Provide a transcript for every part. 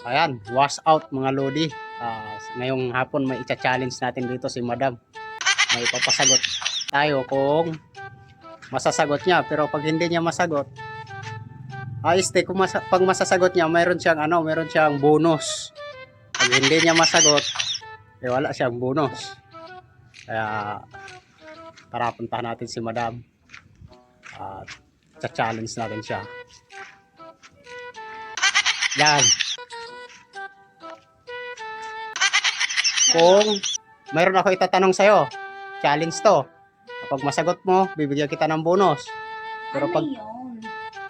Ayan, wash out mga lodi. Ngayong hapon may i-challenge natin dito si Madam. May ipapasagot tayo kung masasagot niya. Pero pag hindi niya masagot, kung pag masasagot niya, mayroon siyang bonus. Pag hindi niya masagot, wala siyang bonus. Kaya tara, puntahan natin si Madam. Challenge natin siya. Yan. Kung mayroon ako itatanong sa'yo, challenge to. Kapag masagot mo, bibigyan kita ng bonus. Pero pag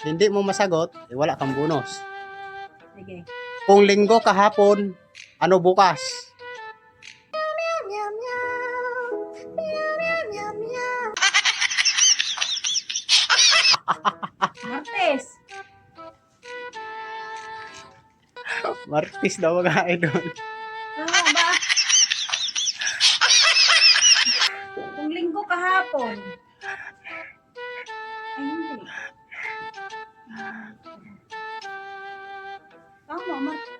hindi mo masagot, wala kang bonus. Sige. Kung linggo kahapon, ano bukas? Martes. Martes daw mga idol. Tama ba? Kung linggo kahapon. Ay, hindi. Tama, Martes.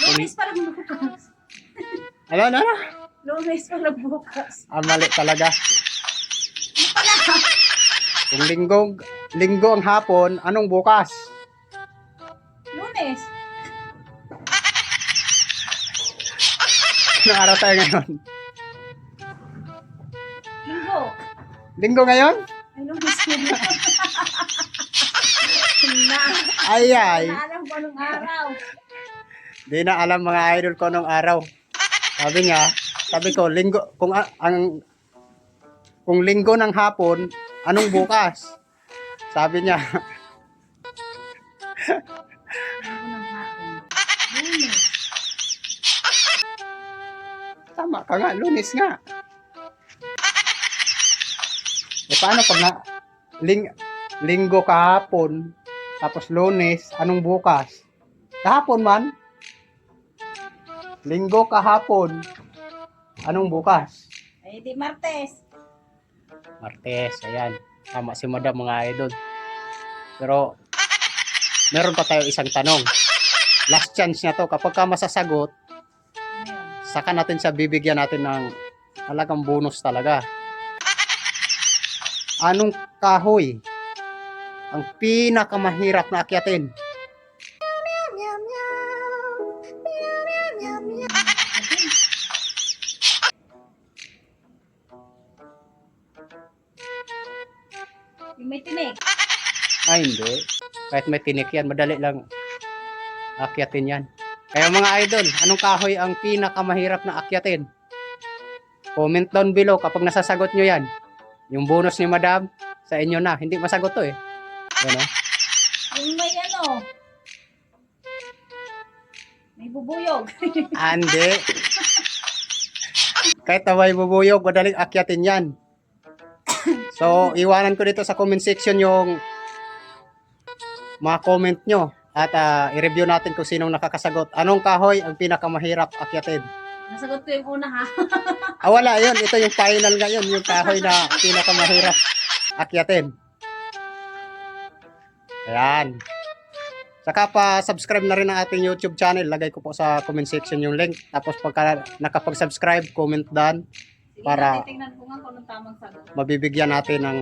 Lunes pa lang bukas. Ano? Lunes pa lang bukas. Mali talaga. Kung linggo ang hapon, anong bukas? Lunes. Anong araw tayo ngayon? Linggo. Linggo ngayon? Ay, lunes na yun. Ay. Alam ko anong araw. Di na alam mga idol ko anong araw. Sabi ko, linggo, kung linggo ng hapon, anong bukas? Sabi niya, Linggo ng hapon. Lunes. tama ka nga, Lunes nga. Paano pag linggo kahapon, tapos Lunes, anong bukas? Kahapon man. Linggo kahapon, anong bukas? Ay, di Martes. Martes, ayan. Tama si Madam mga idol. Pero, meron pa tayo isang tanong. Last chance na to. Kapag ka masasagot, saka natin siya bibigyan natin ng talagang bonus talaga. Anong kahoy ang pinakamahirap na akyatin? Yung may tinik. Ay, hindi. Kahit may tinik yan, madali lang akyatin yan. Kaya mga idol, anong kahoy ang pinakamahirap na akyatin? Comment down below kapag nasasagot nyo yan. Yung bonus ni Madam, sa inyo na. Hindi masagot to eh. Yan o. Yung may may bubuyog. Hindi. Kahit na may bubuyog, madaling akyatin yan. So, iwanan ko dito sa comment section yung mga comment nyo. At i-review natin kung sinong nakakasagot. Anong kahoy ang pinakamahirap akyatin? Nasagot ko yung una ha. Wala yun. Ito yung final ngayon. Yung kahoy na pinakamahirap akyatin. Ayan. Saka pa-subscribe na rin ang ating YouTube channel. Lagay ko po sa comment section yung link. Tapos pagka nakapag-subscribe, comment down. Sige, Para titingnan ko nga kung anong tamang sagot. mabibigyan natin ng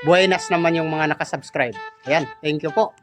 buenas naman yung mga nakasubscribe. Ayan. Thank you po.